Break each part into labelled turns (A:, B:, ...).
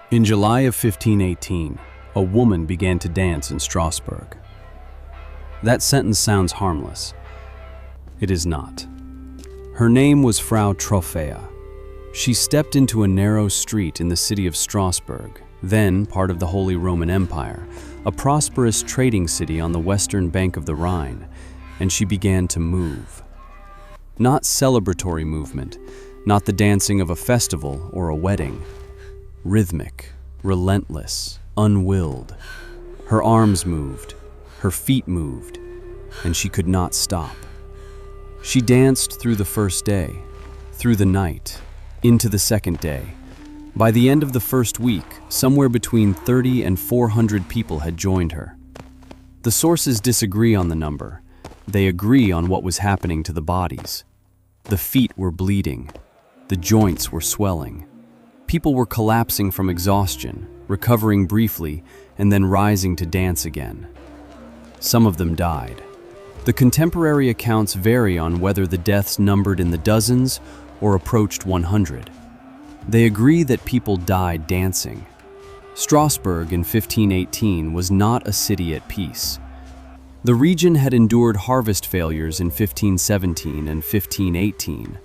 A: In July of 1518, a woman began to dance in Strasbourg. That sentence sounds harmless. It is not. Her name was Frau Troffea. She stepped into a narrow street in the city of Strasbourg, then part of the Holy Roman Empire, a prosperous trading city on the western bank of the Rhine, and she began to move. Not celebratory movement, not the dancing of a festival or a wedding. Rhythmic, relentless, unwilled. Her arms moved, her feet moved, and she could not stop. She danced through the first day, through the night, into the second day. By the end of the first week, somewhere between 30 and 400 people had joined her. The sources disagree on the number. They agree on what was happening to the bodies. The feet were bleeding. The joints were swelling. People were collapsing from exhaustion, recovering briefly, and then rising to dance again. Some of them died. The contemporary accounts vary on whether the deaths numbered in the dozens or approached 100. They agree that people died dancing. Strasbourg in 1518 was not a city at peace. The region had endured harvest failures in 1517 and 1518.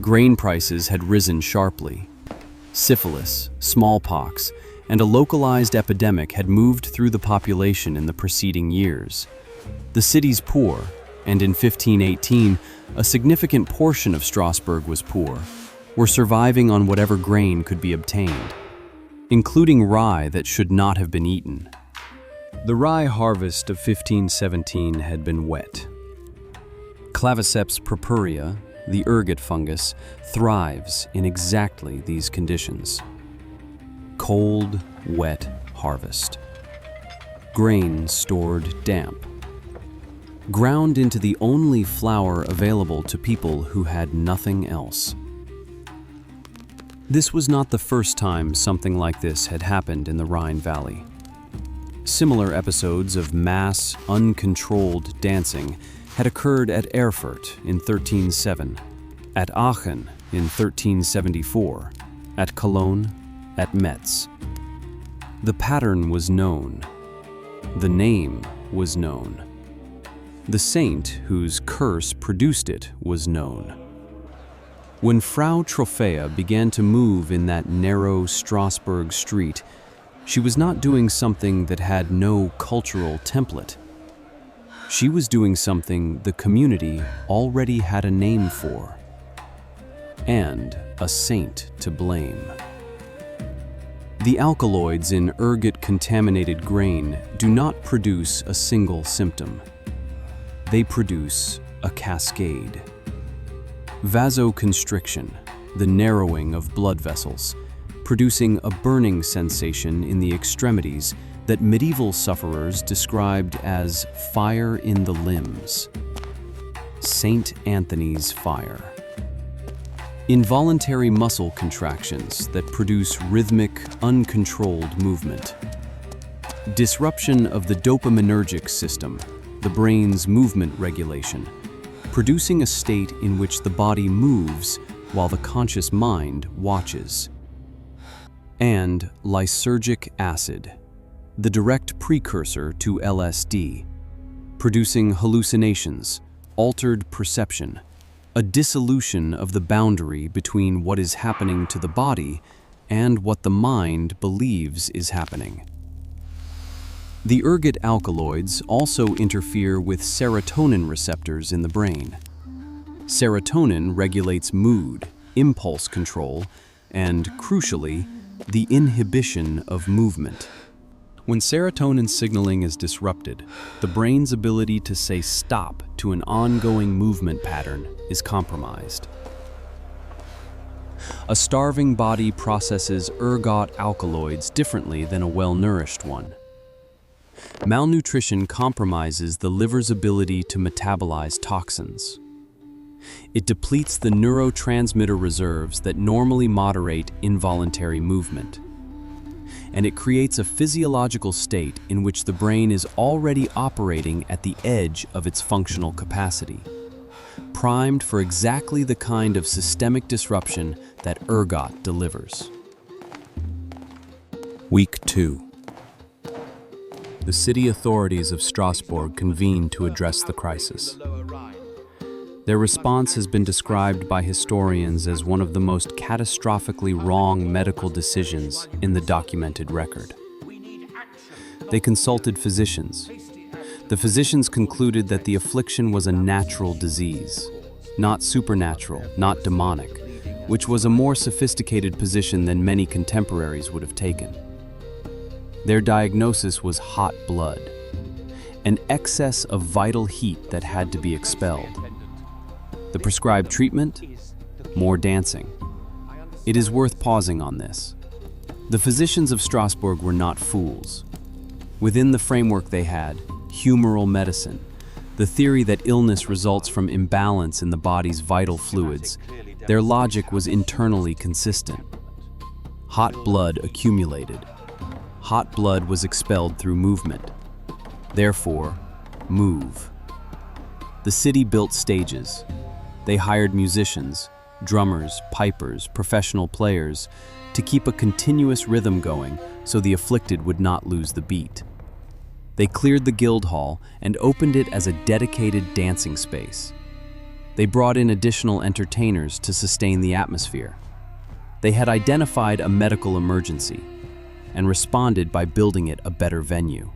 A: Grain prices had risen sharply. Syphilis, smallpox, and a localized epidemic had moved through the population in the preceding years. The city's poor, and in 1518, a significant portion of Strasbourg was poor, were surviving on whatever grain could be obtained, including rye that should not have been eaten. The rye harvest of 1517 had been wet. Claviceps purpurea, the ergot fungus, thrives in exactly these conditions. Cold, wet harvest. Grain stored damp. Ground into the only flour available to people who had nothing else. This was not the first time something like this had happened in the Rhine Valley. Similar episodes of mass, uncontrolled dancing had occurred at Erfurt in 1307, at Aachen in 1374, at Cologne, at Metz. The pattern was known. The name was known. The saint whose curse produced it was known. When Frau Troffea began to move in that narrow Strasbourg street, she was not doing something that had no cultural template. She was doing something the community already had a name for, and a saint to blame. The alkaloids in ergot-contaminated grain do not produce a single symptom. They produce a cascade. Vasoconstriction, the narrowing of blood vessels, producing a burning sensation in the extremities that medieval sufferers described as fire in the limbs. Saint Anthony's fire. Involuntary muscle contractions that produce rhythmic, uncontrolled movement. Disruption of the dopaminergic system, the brain's movement regulation, producing a state in which the body moves while the conscious mind watches. And lysergic acid, the direct precursor to LSD, producing hallucinations, altered perception, a dissolution of the boundary between what is happening to the body and what the mind believes is happening. The ergot alkaloids also interfere with serotonin receptors in the brain. Serotonin regulates mood, impulse control, and, crucially, the inhibition of movement. When serotonin signaling is disrupted, the brain's ability to say stop to an ongoing movement pattern is compromised. A starving body processes ergot alkaloids differently than a well-nourished one. Malnutrition compromises the liver's ability to metabolize toxins. It depletes the neurotransmitter reserves that normally moderate involuntary movement. And it creates a physiological state in which the brain is already operating at the edge of its functional capacity, primed for exactly the kind of systemic disruption that ergot delivers. Week 2. The city authorities of Strasbourg convened to address the crisis. Their response has been described by historians as one of the most catastrophically wrong medical decisions in the documented record. They consulted physicians. The physicians concluded that the affliction was a natural disease, not supernatural, not demonic, which was a more sophisticated position than many contemporaries would have taken. Their diagnosis was hot blood, an excess of vital heat that had to be expelled. The prescribed treatment? More dancing. It is worth pausing on this. The physicians of Strasbourg were not fools. Within the framework they had, humoral medicine, the theory that illness results from imbalance in the body's vital fluids, their logic was internally consistent. Hot blood accumulated. Hot blood was expelled through movement. Therefore, move. The city built stages. They hired musicians, drummers, pipers, professional players to keep a continuous rhythm going so the afflicted would not lose the beat. They cleared the guild hall and opened it as a dedicated dancing space. They brought in additional entertainers to sustain the atmosphere. They had identified a medical emergency and responded by building it a better venue.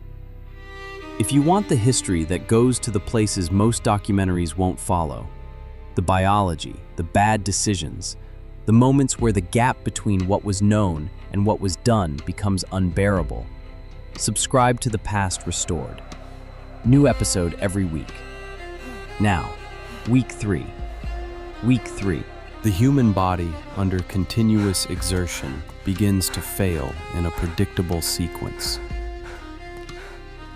A: If you want the history that goes to the places most documentaries won't follow, the biology, the bad decisions, the moments where the gap between what was known and what was done becomes unbearable, subscribe to The Past Restored. New episode every week. Now, Week 3. Week 3. The human body, under continuous exertion, begins to fail in a predictable sequence.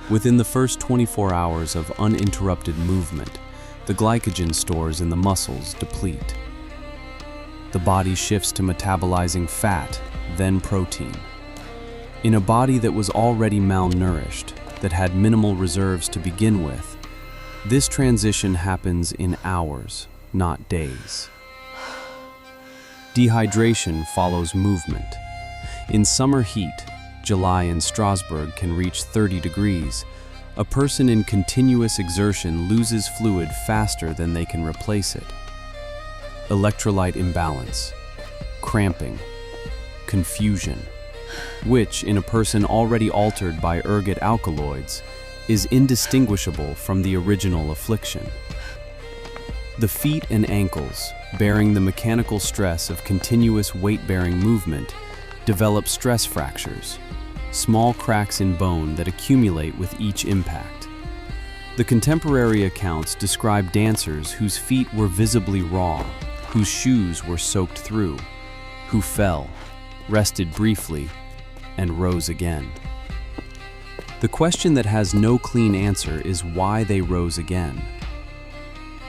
A: Within the first 24 hours of uninterrupted movement, the glycogen stores in the muscles deplete. The body shifts to metabolizing fat, then protein. In a body that was already malnourished, that had minimal reserves to begin with, this transition happens in hours, not days. Dehydration follows movement. In summer heat, July in Strasbourg can reach 30 degrees. A person in continuous exertion loses fluid faster than they can replace it. Electrolyte imbalance, cramping, confusion, which, in a person already altered by ergot alkaloids, is indistinguishable from the original affliction. The feet and ankles, bearing the mechanical stress of continuous weight-bearing movement, develop stress fractures, small cracks in bone that accumulate with each impact. The contemporary accounts describe dancers whose feet were visibly raw, whose shoes were soaked through, who fell, rested briefly, and rose again. The question that has no clean answer is why they rose again.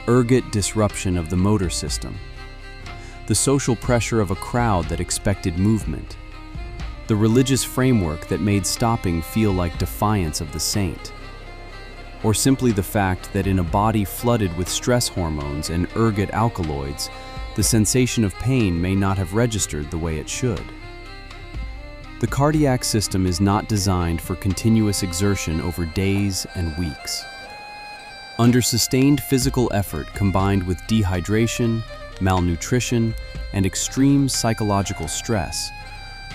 A: Ergot disruption of the motor system, the social pressure of a crowd that expected movement, the religious framework that made stopping feel like defiance of the saint, or simply the fact that in a body flooded with stress hormones and ergot alkaloids, the sensation of pain may not have registered the way it should. The cardiac system is not designed for continuous exertion over days and weeks. Under sustained physical effort combined with dehydration, malnutrition, and extreme psychological stress,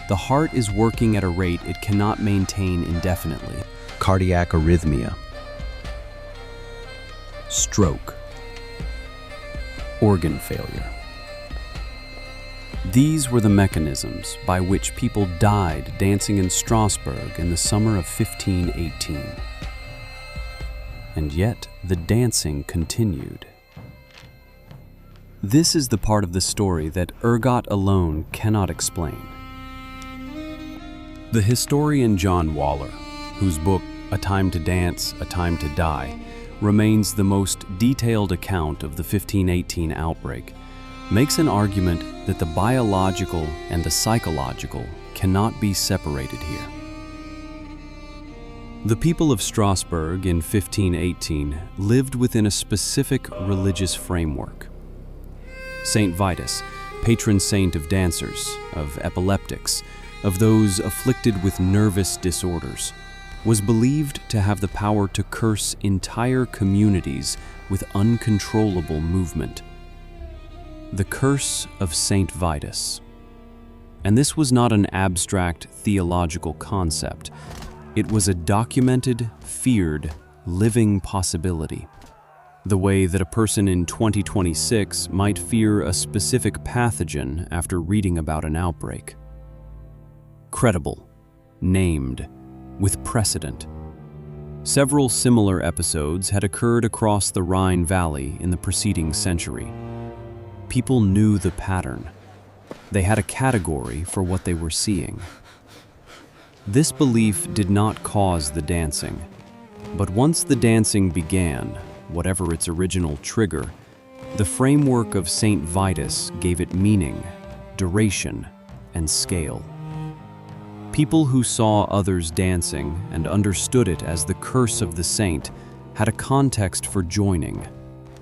A: the heart is working at a rate it cannot maintain indefinitely. Cardiac arrhythmia, stroke, organ failure. These were the mechanisms by which people died dancing in Strasbourg in the summer of 1518. And yet, the dancing continued. This is the part of the story that ergot alone cannot explain. The historian John Waller, whose book, A Time to Dance, A Time to Die, remains the most detailed account of the 1518 outbreak, makes an argument that the biological and the psychological cannot be separated here. The people of Strasbourg in 1518 lived within a specific religious framework. Saint Vitus, patron saint of dancers, of epileptics, of those afflicted with nervous disorders, was believed to have the power to curse entire communities with uncontrollable movement. The curse of Saint Vitus. And this was not an abstract theological concept. It was a documented, feared, living possibility. The way that a person in 2026 might fear a specific pathogen after reading about an outbreak. Credible, named, with precedent. Several similar episodes had occurred across the Rhine Valley in the preceding century. People knew the pattern. They had a category for what they were seeing. This belief did not cause the dancing, but once the dancing began, whatever its original trigger, the framework of Saint Vitus gave it meaning, duration, and scale. People who saw others dancing and understood it as the curse of the saint had a context for joining,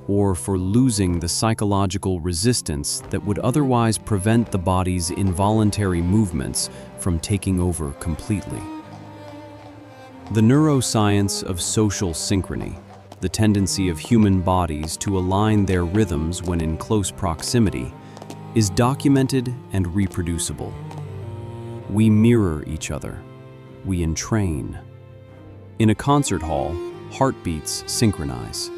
A: or for losing the psychological resistance that would otherwise prevent the body's involuntary movements from taking over completely. The neuroscience of social synchrony, the tendency of human bodies to align their rhythms when in close proximity, is documented and reproducible. We mirror each other. We entrain. In a concert hall, heartbeats synchronize.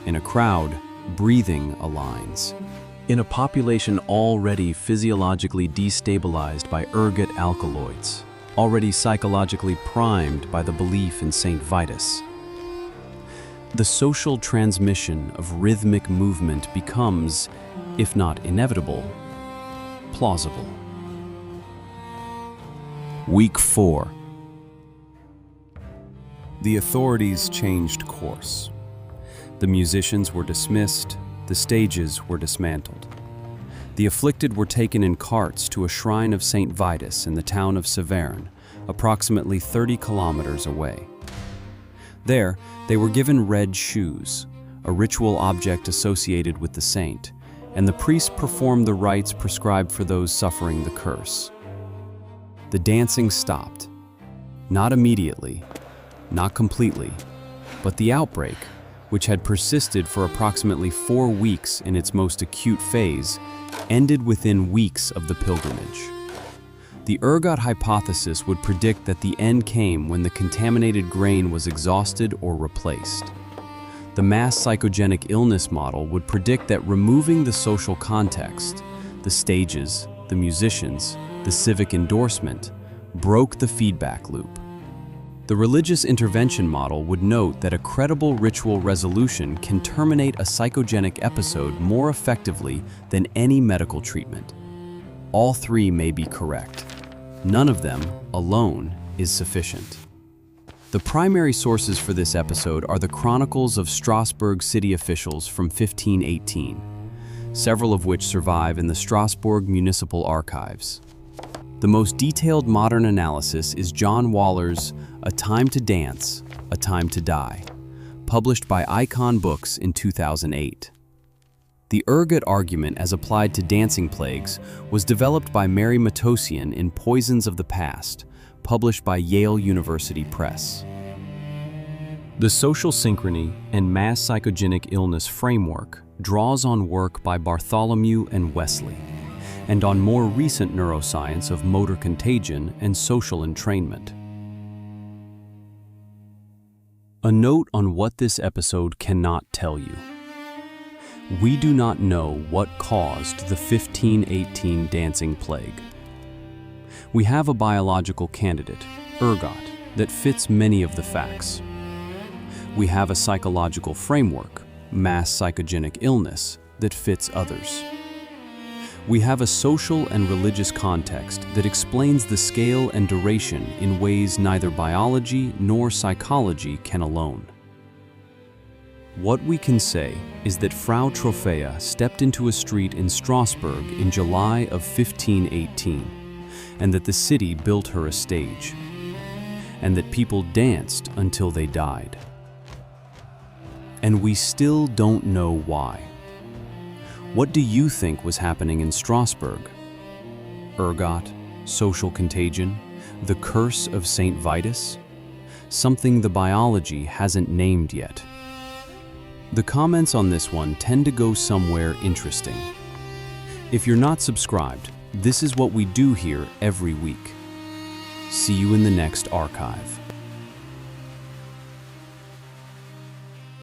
A: In a crowd, breathing aligns. In a population already physiologically destabilized by ergot alkaloids, already psychologically primed by the belief in Saint Vitus, the social transmission of rhythmic movement becomes, if not inevitable, plausible. Week 4. The authorities changed course. The musicians were dismissed, the stages were dismantled. The afflicted were taken in carts to a shrine of Saint Vitus in the town of Saverne, approximately 30 kilometers away. There, they were given red shoes, a ritual object associated with the saint, and the priest performed the rites prescribed for those suffering the curse. The dancing stopped. Not immediately, not completely, but the outbreak, which had persisted for approximately 4 weeks in its most acute phase, ended within weeks of the pilgrimage. The ergot hypothesis would predict that the end came when the contaminated grain was exhausted or replaced. The mass psychogenic illness model would predict that removing the social context, the stages, the musicians, the civic endorsement, broke the feedback loop. The religious intervention model would note that a credible ritual resolution can terminate a psychogenic episode more effectively than any medical treatment. All three may be correct. None of them, alone, is sufficient. The primary sources for this episode are the chronicles of Strasbourg city officials from 1518, several of which survive in the Strasbourg Municipal Archives. The most detailed modern analysis is John Waller's A Time to Dance, A Time to Die, published by Icon Books in 2008. The ergot argument as applied to dancing plagues was developed by Mary Matosian in Poisons of the Past, published by Yale University Press. The social synchrony and mass psychogenic illness framework draws on work by Bartholomew and Wesley, and on more recent neuroscience of motor contagion and social entrainment. A note on what this episode cannot tell you. We do not know what caused the 1518 dancing plague. We have a biological candidate, ergot, that fits many of the facts. We have a psychological framework, mass psychogenic illness, that fits others. We have a social and religious context that explains the scale and duration in ways neither biology nor psychology can alone. What we can say is that Frau Troffea stepped into a street in Strasbourg in July of 1518, and that the city built her a stage, and that people danced until they died. And we still don't know why. What do you think was happening in Strasbourg? Ergot, social contagion, the curse of St. Vitus? Something the biology hasn't named yet. The comments on this one tend to go somewhere interesting. If you're not subscribed, this is what we do here every week. See you in the next archive.